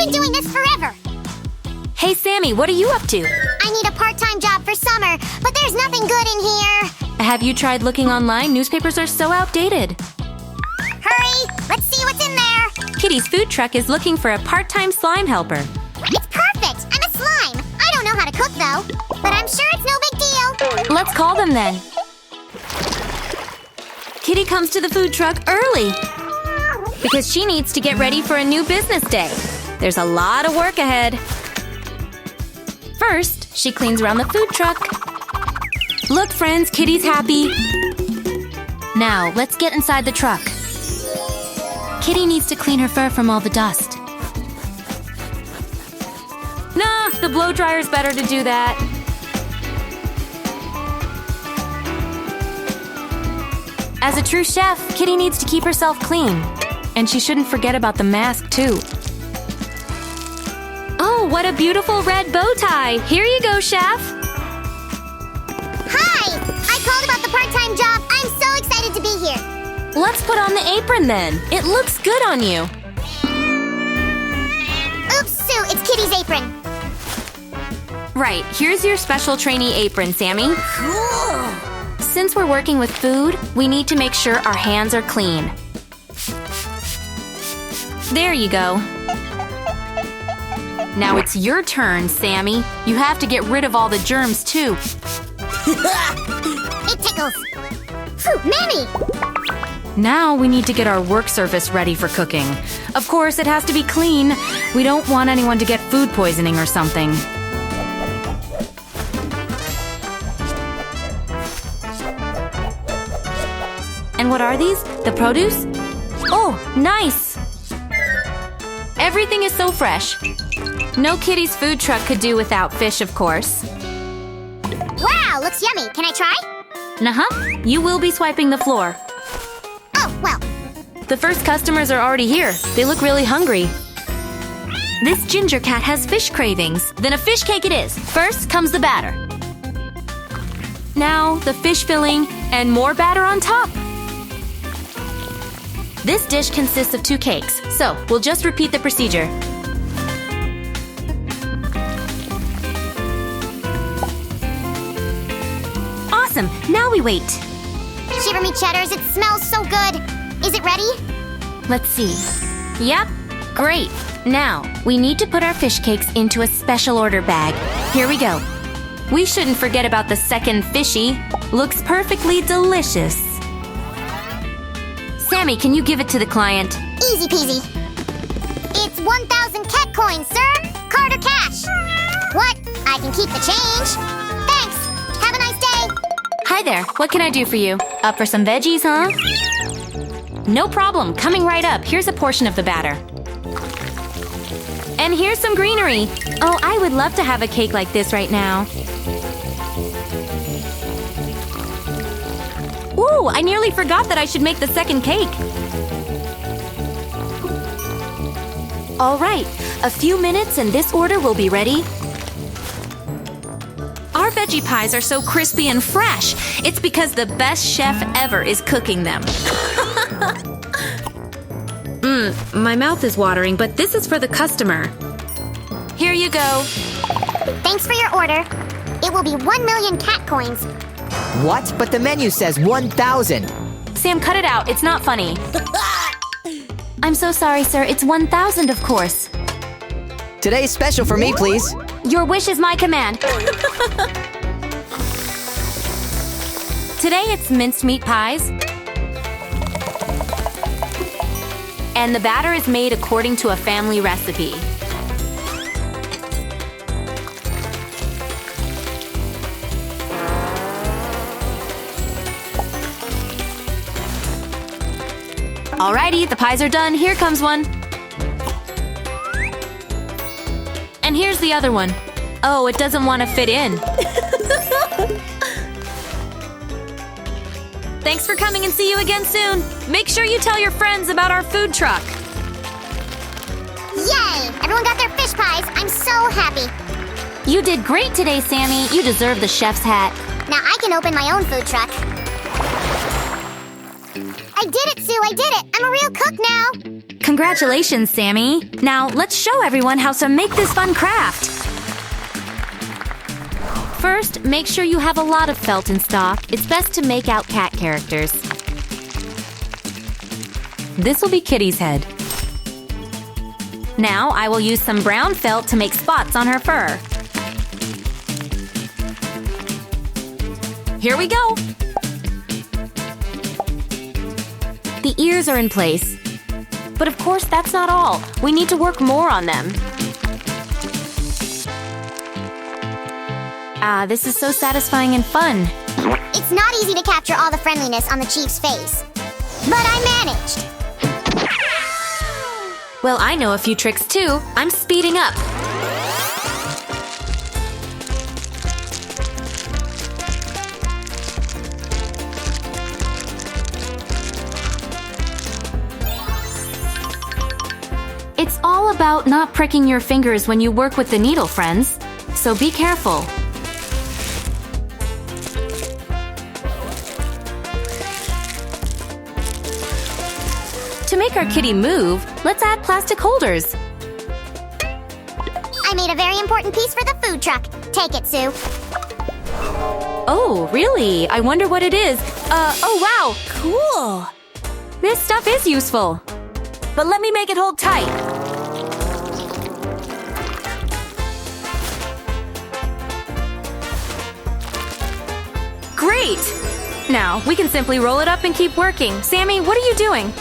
been doing this forever. Hey, Sammy, what are you up to? I need a part-time job for summer, but there's nothing good in here. Have you tried looking online? Newspapers are so outdated. Hurry, let's see what's in there. Kitty's food truck is looking for a part-time slime helper. It's perfect. I'm a slime. I don't know how to cook, though, but I'm sure it's no big deal. Let's call them then. Kitty comes to the food truck early because she needs to get ready for a new business day. There's a lot of work ahead. First, she cleans around the food truck. Look, friends, Kitty's happy. Now, let's get inside the truck. Kitty needs to clean her fur from all the dust. Nah, the blow dryer's better to do that. As a true chef, Kitty needs to keep herself clean. And she shouldn't forget about the mask, too. Oh, what a beautiful red bow tie! Here you go, chef! Hi! I called about the part-time job. I'm so excited to be here. Let's put on the apron then. It looks good on you. Oops, Sue, it's Kitty's apron. Right, here's your special trainee apron, Sammy. Cool! Since we're working with food, we need to make sure our hands are clean. There you go. Now it's your turn, Sammy. You have to get rid of all the germs, too. It tickles. Phew, Mammy! Now we need to get our work surface ready for cooking. Of course, it has to be clean. We don't want anyone to get food poisoning or something. And what are these? The produce? Oh, nice! Everything is so fresh. No Kitty's food truck could do without fish, of course. Wow, looks yummy. Can I try? Uh-huh. You will be swiping the floor. Oh, well. The first customers are already here. They look really hungry. This ginger cat has fish cravings. Then a fish cake it is. First comes the batter. Now, the fish filling and more batter on top. This dish consists of 2 cakes, so we'll just repeat the procedure. Awesome! Now we wait. Shiver me cheddars, it smells so good. Is it ready? Let's see. Yep, great. Now, we need to put our fish cakes into a special order bag. Here we go. We shouldn't forget about the second fishy. Looks perfectly delicious. Sammy, can you give it to the client? Easy peasy. It's 1,000 cat coins, sir. Card or cash? What? I can keep the change. Thanks. Have a nice day. Hi there. What can I do for you? Up for some veggies, huh? No problem. Coming right up. Here's a portion of the batter. And here's some greenery. Oh, I would love to have a cake like this right now. Ooh, I nearly forgot that I should make the second cake. All right, a few minutes and this order will be ready. Our veggie pies are so crispy and fresh. It's because the best chef ever is cooking them. My mouth is watering, but this is for the customer. Here you go. Thanks for your order. It will be 1 million cat coins. What? But the menu says 1,000. Sam, cut it out. It's not funny. I'm so sorry, sir. It's 1,000, of course. Today's special for me, please. Your wish is my command. Today it's minced meat pies. And the batter is made according to a family recipe. Alrighty, the pies are done. Here comes one. And here's the other one. Oh, it doesn't want to fit in. Thanks for coming and see you again soon. Make sure you tell your friends about our food truck. Yay! Everyone got their fish pies. I'm so happy. You did great today, Sammy. You deserve the chef's hat. Now I can open my own food truck. I did it, Sue, I did it! I'm a real cook now! Congratulations, Sammy. Now, let's show everyone how to make this fun craft. First, make sure you have a lot of felt in stock. It's best to make out cat characters. This will be Kitty's head. Now, I will use some brown felt to make spots on her fur. Here we go! The ears are in place. But of course, that's not all. We need to work more on them. Ah, this is so satisfying and fun. It's not easy to capture all the friendliness on the Chief's face. But I managed! Well, I know a few tricks too. I'm speeding up. It's all about not pricking your fingers when you work with the needle, friends. So be careful. To make our kitty move, let's add plastic holders. I made a very important piece for the food truck. Take it, Sue. Oh, really? I wonder what it is. Oh wow, cool! This stuff is useful. But let me make it hold tight. Great! Now, we can simply roll it up and keep working. Sammy, what are you doing?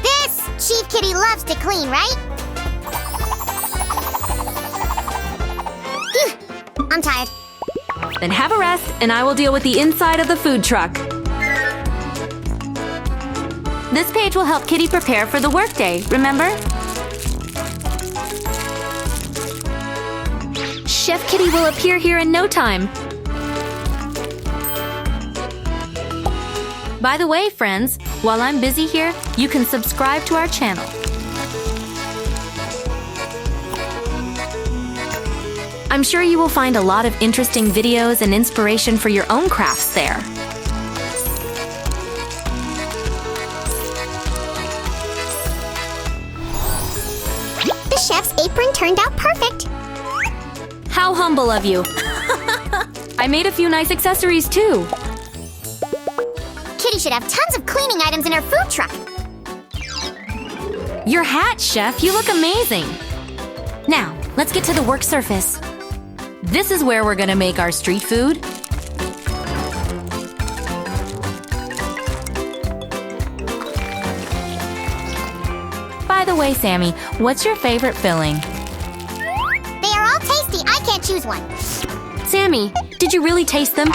This Chief Kitty loves to clean, right? Phew, I'm tired. Then have a rest, and I will deal with the inside of the food truck. This page will help Kitty prepare for the workday, remember? Chef Kitty will appear here in no time. By the way, friends, while I'm busy here, you can subscribe to our channel. I'm sure you will find a lot of interesting videos and inspiration for your own crafts there. The chef's apron turned out perfect. How humble of you. I made a few nice accessories too. Kitty should have tons of cleaning items in her food truck. Your hat, Chef, you look amazing. Now, let's get to the work surface. This is where we're gonna make our street food. By the way, Sammy, what's your favorite filling? They are all tasty. I can't choose one. Sammy, did you really taste them?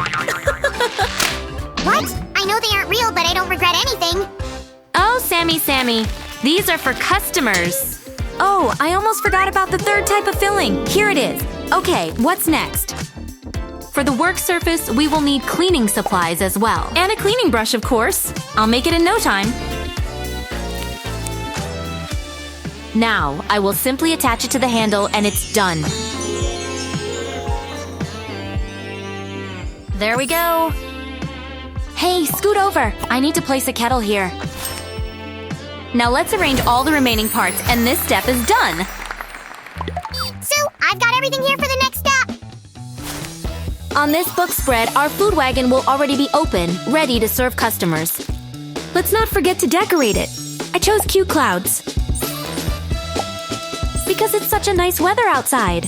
What? I know they aren't real, but I don't regret anything. Oh, Sammy, these are for customers. Oh, I almost forgot about the third type of filling. Here it is. Okay, what's next? For the work surface, we will need cleaning supplies as well. And a cleaning brush, of course. I'll make it in no time. Now, I will simply attach it to the handle and it's done. There we go. Hey, scoot over. I need to place a kettle here. Now let's arrange all the remaining parts and this step is done. Sue, I've got everything here for the next step. On this book spread, our food wagon will already be open, ready to serve customers. Let's not forget to decorate it. I chose cute clouds. Because it's such a nice weather outside.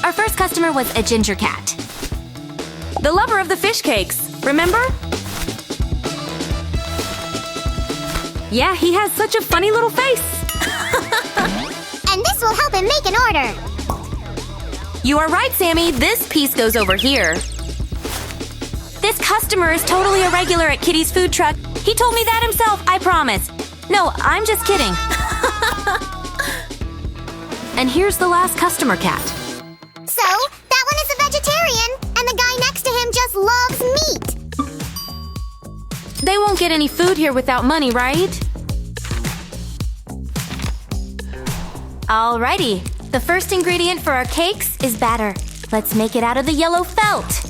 Our first customer was a ginger cat. The lover of the fish cakes, remember? Yeah, he has such a funny little face. And this will help him make an order. You are right, Sammy. This piece goes over here. This customer is totally a regular at Kitty's food truck. He told me that himself, I promise. No, I'm just kidding. And here's the last customer cat. So, that one is a vegetarian, and the guy next to him just loves meat. They won't get any food here without money, right? Alrighty. The first ingredient for our cakes is batter. Let's make it out of the yellow felt.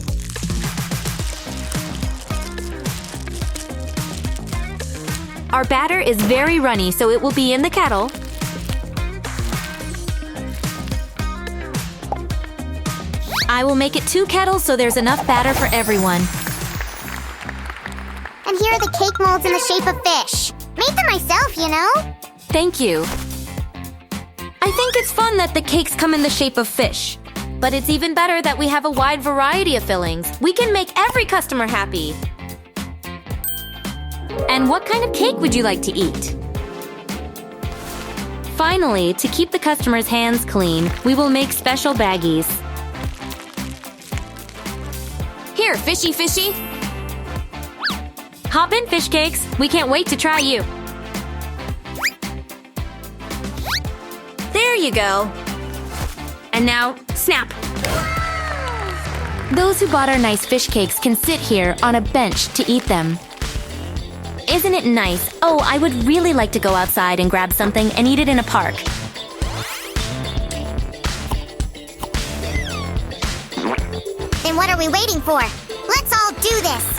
Our batter is very runny, so it will be in the kettle. I will make it 2 kettles so there's enough batter for everyone. And here are the cake molds in the shape of fish. Made them myself, you know? Thank you. I think it's fun that the cakes come in the shape of fish. But it's even better that we have a wide variety of fillings. We can make every customer happy. And what kind of cake would you like to eat? Finally, to keep the customers' hands clean, we will make special baggies. Here, fishy fishy. Hop in, fish cakes. We can't wait to try you. There you go. And now, snap. Those who bought our nice fish cakes can sit here on a bench to eat them. Isn't it nice? Oh, I would really like to go outside and grab something and eat it in a park. Then what are we waiting for? Let's all do this!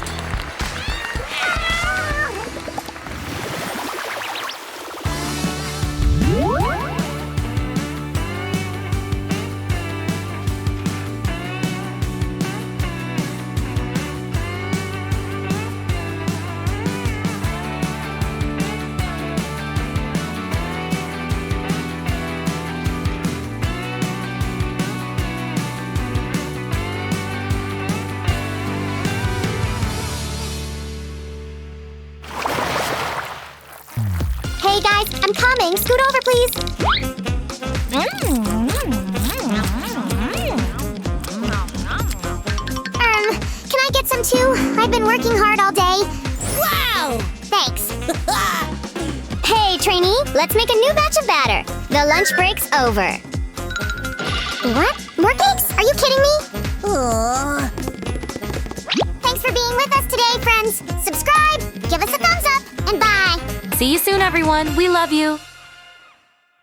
Hey guys, I'm coming. Scoot over, please. Can I get some too? I've been working hard all day. Wow! Thanks. Hey, trainee, let's make a new batch of batter. The lunch break's over. What? More cakes? Are you kidding me? Thanks for being with us today, friends. Subscribe, give us a thumbs up, and bye. See you soon, everyone. We love you.